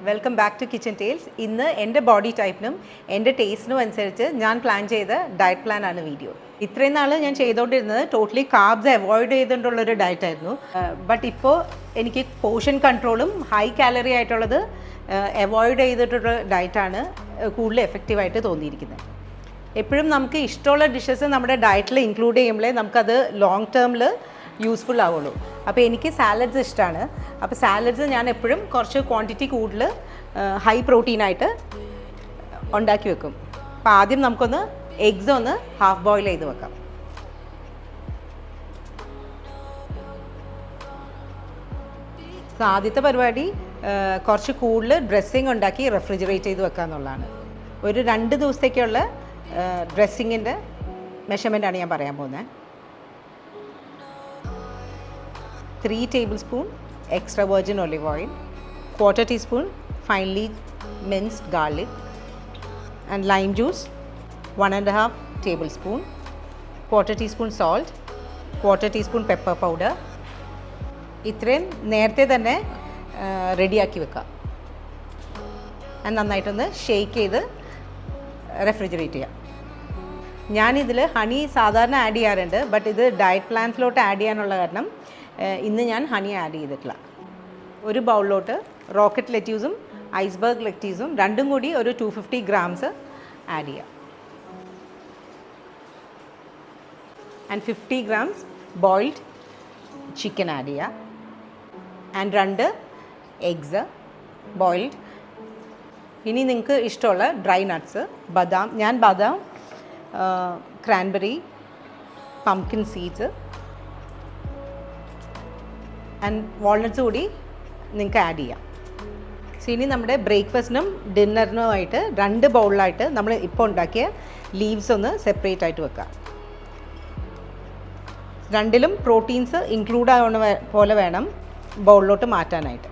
Welcome back to kitchen tales. ഇന്ന് എൻ്റെ body ടൈപ്പിനും എൻ്റെ ടേസ്റ്റിനും അനുസരിച്ച് ഞാൻ പ്ലാൻ ചെയ്ത ഡയറ്റ് പ്ലാനാണ് വീഡിയോ. ഇത്രയും നാൾ ഞാൻ ചെയ്തുകൊണ്ടിരുന്നത് ടോട്ടലി കാർബ്സ് അവോയ്ഡ് ചെയ്തുകൊണ്ടുള്ളൊരു ഡയറ്റായിരുന്നു. ബട്ട് ഇപ്പോൾ എനിക്ക് പോർഷൻ കൺട്രോളും ഹൈ കാലറി ആയിട്ടുള്ളത് അവോയ്ഡ് ചെയ്തിട്ടുള്ള ഡയറ്റാണ് കൂടുതൽ എഫക്റ്റീവായിട്ട് തോന്നിയിരിക്കുന്നത്. എപ്പോഴും നമുക്ക് ഇഷ്ടമുള്ള ഡിഷസ് നമ്മുടെ ഡയറ്റിൽ ഇൻക്ലൂഡ് ചെയ്യുമ്പോഴേ നമുക്കത് ലോങ് ടേമിൽ യൂസ്ഫുൾ ആവുള്ളൂ. അപ്പോൾ എനിക്ക് സാലഡ്സ് ഇഷ്ടമാണ്. അപ്പോൾ സാലഡ്സ് ഞാൻ എപ്പോഴും കുറച്ച് ക്വാണ്ടിറ്റി കൂടുതൽ ഹൈ പ്രോട്ടീനായിട്ട് ഉണ്ടാക്കി വെക്കും. അപ്പോൾ ആദ്യം നമുക്കൊന്ന് എഗ്സ് ഒന്ന് ഹാഫ് ബോയിൽ ചെയ്ത് വെക്കാം. ആദ്യത്തെ പരിപാടി കുറച്ച് കൂടുതൽ ഡ്രസ്സിങ് ഉണ്ടാക്കി റെഫ്രിജറേറ്റ് ചെയ്ത് വെക്കുക എന്നുള്ളതാണ്. ഒരു 2 ദിവസത്തേക്കുള്ള ഡ്രസ്സിങ്ങിൻ്റെ മെഷർമെൻ്റാണ് ഞാൻ പറയാൻ പോകുന്നത്. 3 tablespoon extra virgin olive oil, 1/4 teaspoon finely minced garlic, and lime juice 1.5 tablespoon, 1/4 teaspoon salt, 1/4 teaspoon pepper powder. ഇത്രയും നേരത്തെ തന്നെ റെഡിയാക്കി വെക്കാം. നന്നായിട്ടൊന്ന് ഷെയ്ക്ക് ചെയ്ത് റെഫ്രിജറേറ്റ് ചെയ്യാം. ഞാനിതിൽ ഹണി സാധാരണ ആഡ് ചെയ്യാറുണ്ട്, ബട്ട് ഇത് ഡയറ്റ് പ്ലാൻസിലോട്ട് ആഡ് ചെയ്യാനുള്ള കാരണം ഇന്ന് ഞാൻ ഹണി ആഡ് ചെയ്തിട്ടില്ല. ഒരു ബൗളിലോട്ട് റോക്കറ്റ് ലെറ്റ്യൂസും ഐസ്ബർഗ് ലെറ്റ്യൂസും രണ്ടും കൂടി ഒരു 250 grams ആഡ് ചെയ്യാം. And 50 grams boiled chicken add ചെയ്യാം. And 2 eggs boiled. ഇനി നിങ്ങൾക്ക് ഇഷ്ടമുള്ള ഡ്രൈ നട്ട്സ്, ഞാൻ ബദാം, cranberry, pumpkin seeds and walnuts കൂടി നിങ്ങൾക്ക് ആഡ് ചെയ്യാം. സോ ഇനി നമ്മുടെ ബ്രേക്ക്ഫാസ്റ്റിനും ഡിന്നറിനുമായിട്ട് 2 ബൗളിലായിട്ട് നമ്മൾ ഇപ്പോൾ ഉണ്ടാക്കിയ ലീവ്സ് ഒന്ന് സെപ്പറേറ്റ് ആയിട്ട് വെക്കാം. രണ്ടിലും പ്രോട്ടീൻസ് ഇൻക്ലൂഡ് ആവുന്ന പോലെ വേണം ബൗളിലോട്ട് മാറ്റാനായിട്ട്.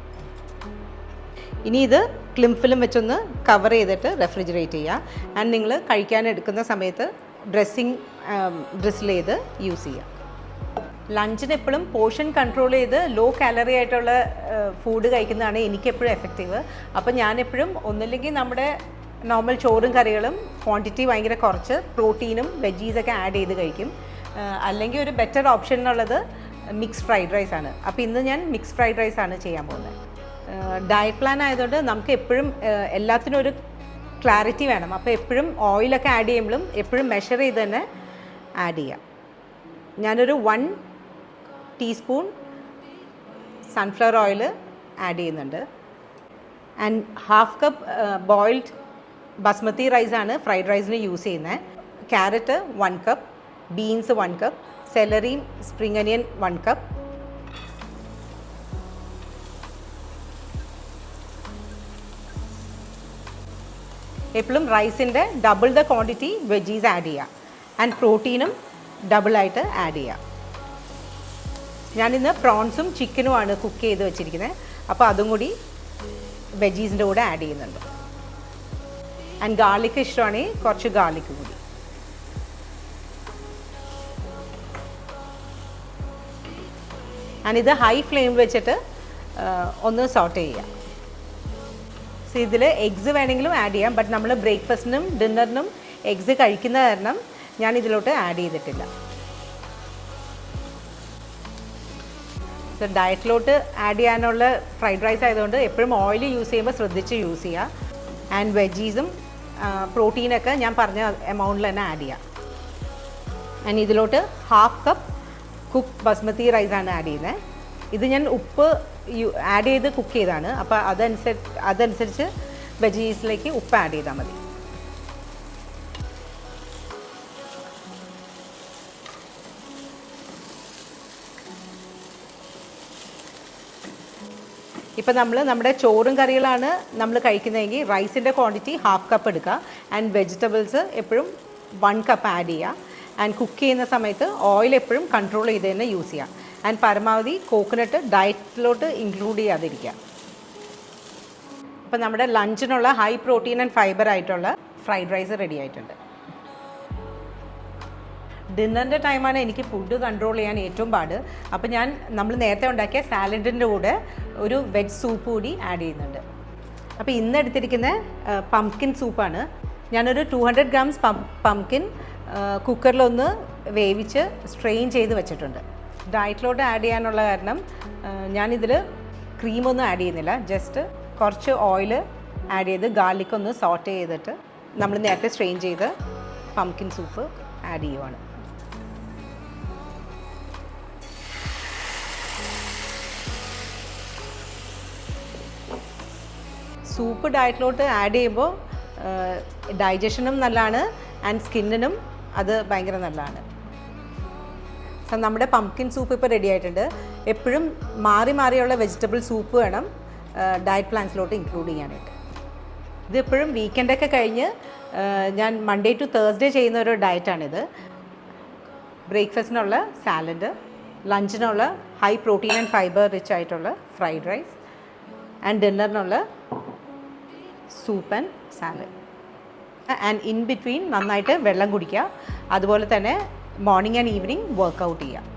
ഇനി ഇത് ക്ലിം ഫിലിം വെച്ചൊന്ന് കവർ ചെയ്തിട്ട് റെഫ്രിജറേറ്റ് ചെയ്യുക. ആൻഡ് നിങ്ങൾ കഴിക്കാൻ എടുക്കുന്ന സമയത്ത് ഡ്രിസിൽ ചെയ്ത് യൂസ് ചെയ്യുക. ലഞ്ചിന് എപ്പോഴും പോർഷൻ കൺട്രോൾ ചെയ്ത് ലോ കാലറി ആയിട്ടുള്ള ഫുഡ് കഴിക്കുന്നതാണ് എനിക്കെപ്പോഴും എഫക്റ്റീവ്. അപ്പോൾ ഞാനെപ്പോഴും ഒന്നില്ലെങ്കിൽ നമ്മുടെ നോർമൽ ചോറും കറികളും ക്വാണ്ടിറ്റി ഭയങ്കര കുറച്ച് പ്രോട്ടീനും വെജീസൊക്കെ ആഡ് ചെയ്ത് കഴിക്കും. അല്ലെങ്കിൽ ഒരു ബെറ്റർ ഓപ്ഷൻ എന്നുള്ളത് മിക്സ്ഡ് ഫ്രൈഡ് റൈസ് ആണ്. അപ്പോൾ ഇന്ന് ഞാൻ മിക്സ്ഡ് ഫ്രൈഡ് റൈസ് ആണ് ചെയ്യാൻ പോകുന്നത്. ഡയറ്റ് പ്ലാൻ ആയതുകൊണ്ട് നമുക്ക് എപ്പോഴും എല്ലാത്തിനും ഒരു ക്ലാരിറ്റി വേണം. അപ്പോൾ എപ്പോഴും ഓയിലൊക്കെ ആഡ് ചെയ്യുമ്പോഴും എപ്പോഴും മെഷർ ചെയ്ത് തന്നെ ആഡ് ചെയ്യാം. ഞാനൊരു 1 ടീസ്പൂൺ സൺഫ്ലവർ ഓയിൽ ആഡ് ചെയ്യുന്നുണ്ട്. ആൻഡ് 1/2 കപ്പ് ബോയിൽഡ് ബസ്മതി റൈസാണ് ഫ്രൈഡ് റൈസിന് യൂസ് ചെയ്യുന്നത്. Carrot 1 cup, beans 1 cup, celery, spring onion 1 cup, എപ്പോഴും റൈസിൻ്റെ double the quantity veggies add ചെയ്യുക. ആൻഡ് പ്രോട്ടീനും ഡബിളായിട്ട് ആഡ് ചെയ്യുക. ഞാനിന്ന് പ്രോൺസും ചിക്കനുമാണ് കുക്ക് ചെയ്ത് വെച്ചിരിക്കുന്നത്. അപ്പോൾ അതും കൂടി വെജീസിൻ്റെ കൂടെ ആഡ് ചെയ്യുന്നുണ്ട്. ആൻഡ് ഗാർലിക് ഇഷ്ടമാണെങ്കിൽ കുറച്ച് ഗാർലിക് കൂടി. ആൻഡ് ഇത് ഹൈ ഫ്ലെയിം വെച്ചിട്ട് ഒന്ന് സോട്ട് ചെയ്യുക. സോ ഇതിൽ എഗ്സ് വേണമെങ്കിലും ആഡ് ചെയ്യാം, ബട്ട് നമ്മൾ ബ്രേക്ക്ഫാസ്റ്റിനും ഡിന്നറിനും എഗ്സ് കഴിക്കുന്ന കാരണം ഞാൻ ഇതിലോട്ട് ആഡ് ചെയ്തിട്ടില്ല. സോ ഡയറ്റിലോട്ട് ആഡ് ചെയ്യാനുള്ള ഫ്രൈഡ് റൈസ് ആയതുകൊണ്ട് എപ്പോഴും ഓയിൽ യൂസ് ചെയ്യുമ്പോൾ ശ്രദ്ധിച്ച് യൂസ് ചെയ്യുക. ആൻഡ് വെജീസും പ്രോട്ടീനൊക്കെ ഞാൻ പറഞ്ഞ എമൗണ്ടിൽ തന്നെ ആഡ് ചെയ്യുക. ആൻഡ് ഇതിലോട്ട് 1/2 കപ്പ് കുക്ക് ബസ്മതി റൈസാണ് ആഡ് ചെയ്യുന്നത്. ഇത് ഞാൻ ഉപ്പ് ആഡ് ചെയ്ത് കുക്ക് ചെയ്താണ്. അപ്പോൾ അതനുസരിച്ച് വെജീസിലേക്ക് ഉപ്പ് ആഡ് ചെയ്താൽ മതി. ഇപ്പോൾ നമ്മുടെ ചോറും കറികളാണ് നമ്മൾ കഴിക്കുന്നതെങ്കിൽ റൈസിൻ്റെ ക്വാണ്ടിറ്റി 1/2 കപ്പ് എടുക്കുക. ആൻഡ് വെജിറ്റബിൾസ് എപ്പോഴും 1 കപ്പ് ആഡ് ചെയ്യുക. ആൻഡ് കുക്ക് ചെയ്യുന്ന സമയത്ത് ഓയിൽ എപ്പോഴും കൺട്രോൾ ചെയ്ത് തന്നെ യൂസ് ചെയ്യുക. ആൻഡ് പരമാവധി കോക്കനട്ട് ഡയറ്റിലോട്ട് ഇൻക്ലൂഡ് ചെയ്യാതിരിക്കുക. അപ്പോൾ നമ്മുടെ ലഞ്ചിനുള്ള ഹൈ പ്രോട്ടീൻ ആൻഡ് ഫൈബർ ആയിട്ടുള്ള ഫ്രൈഡ് റൈസ് റെഡി ആയിട്ടുണ്ട്. ഡിന്നറിൻ്റെ ടൈമാണ് എനിക്ക് ഫുഡ് കൺട്രോൾ ചെയ്യാൻ ഏറ്റവും പാട്. അപ്പോൾ നമ്മൾ നേരത്തെ ഉണ്ടാക്കിയ സാലഡിൻ്റെ കൂടെ ഒരു വെജ് സൂപ്പ് കൂടി ആഡ് ചെയ്യുന്നുണ്ട്. അപ്പോൾ ഇന്ന് എടുത്തിരിക്കുന്ന പംകിൻ സൂപ്പാണ്. ഞാനൊരു 200 ഗ്രാംസ് പംകിൻ കുക്കറിലൊന്ന് വേവിച്ച് സ്ട്രെയിൻ ചെയ്ത് വെച്ചിട്ടുണ്ട്. ഡയറ്റിലോട്ട് ആഡ് ചെയ്യാനുള്ള കാരണം ഞാനിതിൽ ക്രീമൊന്നും ആഡ് ചെയ്യുന്നില്ല. ജസ്റ്റ് കുറച്ച് ഓയിൽ ആഡ് ചെയ്ത് ഗാർലിക്കൊന്ന് സോട്ട് ചെയ്തിട്ട് നമ്മൾ നേരത്തെ സ്ട്രെയിൻ ചെയ്ത് പംകിൻ സൂപ്പ് ആഡ് ചെയ്യുവാണ്. സൂപ്പ് ഡയറ്റിലോട്ട് ആഡ് ചെയ്യുമ്പോൾ ഡൈജഷനും നല്ലതാണ് ആൻഡ് സ്കിന്നിനും അത് ഭയങ്കര നല്ലതാണ്. സോ നമ്മുടെ പംകിൻ സൂപ്പ് ഇപ്പോൾ റെഡി ആയിട്ടുണ്ട്. എപ്പോഴും മാറി മാറിയുള്ള വെജിറ്റബിൾ സൂപ്പ് വേണം ഡയറ്റ് പ്ലാൻസിലോട്ട് ഇൻക്ലൂഡ് ചെയ്യാനായിട്ട്. ഇതെപ്പോഴും വീക്കെൻഡൊക്കെ കഴിഞ്ഞ് ഞാൻ മൺഡേ ടു തേഴ്സ്ഡേ ചെയ്യുന്ന ഒരു ഡയറ്റാണിത്. ബ്രേക്ക്ഫാസ്റ്റിനുള്ള സാലഡ്, ലഞ്ചിനുള്ള high protein and fibre rich ആയിട്ടുള്ള ഫ്രൈഡ് റൈസ് ആൻഡ് ഡിന്നറിനുള്ള soup and salad. And in between നന്നായിട്ട് വെള്ളം കുടിക്കുക. അതുപോലെ തന്നെ മോർണിംഗ് ആൻഡ് ഈവനിങ് വർക്കൗട്ട് ചെയ്യുക.